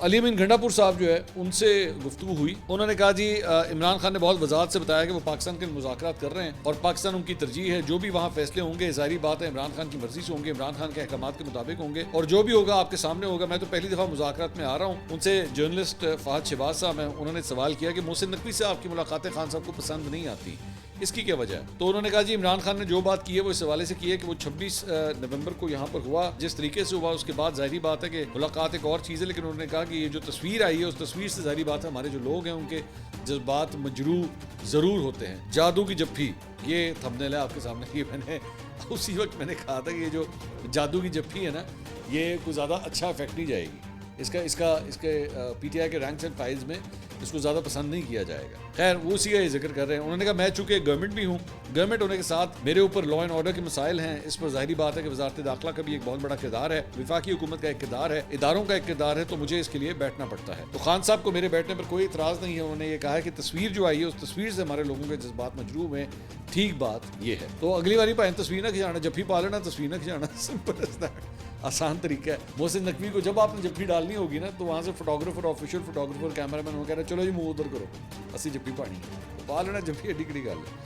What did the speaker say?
علی امین گھنڈاپور صاحب جو ہے ان سے گفتگو ہوئی. انہوں نے کہا جی عمران خان نے بہت وضاحت سے بتایا کہ وہ پاکستان کے مذاکرات کر رہے ہیں اور پاکستان ان کی ترجیح ہے. جو بھی وہاں فیصلے ہوں گے ظاہری بات ہے عمران خان کی مرضی سے ہوں گے, عمران خان کے احکامات کے مطابق ہوں گے, اور جو بھی ہوگا آپ کے سامنے ہوگا. میں تو پہلی دفعہ مذاکرات میں آ رہا ہوں. ان سے جرنلسٹ فہد شہباز صاحب ہیں, انہوں نے سوال کیا کہ محسن نقوی سے آپ کی ملاقاتیں خان صاحب کو پسند نہیں آتی, اس کی کیا وجہ ہے؟ تو انہوں نے کہا جی عمران خان نے جو بات کی ہے وہ اس حوالے سے کی ہے کہ وہ 26 نومبر کو یہاں پر ہوا, جس طریقے سے ہوا اس کے بعد ظاہری بات ہے کہ ملاقات ایک اور چیز ہے, لیکن انہوں نے کہا کہ یہ جو تصویر آئی ہے اس تصویر سے ظاہری بات ہے ہمارے جو لوگ ہیں ان کے جذبات مجروح ضرور ہوتے ہیں. جادو کی جپھی یہ تھمبنیل ہے آپ کے سامنے. یہ میں نے اسی وقت میں نے کہا تھا کہ یہ جو جادو کی جپھی ہے نا یہ کوئی زیادہ اچھا افیکٹ نہیں جائے گی. اس کے پی ٹی آئی کے رینکس اینڈ فائلز میں اس کو زیادہ پسند نہیں کیا جائے گا. خیر وہ اسی کا یہ ذکر کر رہے ہیں. انہوں نے کہا میں چونکہ گورنمنٹ بھی ہوں, گورنمنٹ ہونے کے ساتھ میرے اوپر لا اینڈ آرڈر کے مسائل ہیں. اس پر ظاہری بات ہے کہ وزارت داخلہ کا بھی ایک بہت بڑا کردار ہے, وفاقی حکومت کا ایک کردار ہے, اداروں کا ایک کردار ہے, تو مجھے اس کے لیے بیٹھنا پڑتا ہے. تو خان صاحب کو میرے بیٹھنے پر کوئی اعتراض نہیں ہے. انہوں نے یہ کہا کہ تصویر جو آئی ہے اس تصویر سے ہمارے لوگوں کے جذبات مجروح ہیں. ٹھیک بات یہ ہے. تو اگلی باری پائیں تصویر نہ کھچانا, جپھی پا لینا, تصویر نہ کھچانا, سمپل از دیٹ, آسان طریقہ ہے. محسن نقوی کو جب آپ نے جپھی ڈالنی ہوگی نا تو وہاں سے فوٹوگرافر, آفیشیل فوٹوگرافر, کیمرہ مین وہ کہہ رہے چلو جی منہ ادھر کرو, اسی جپھی پانی پا لینا, جپھی ایڈی کڑی گل ہے.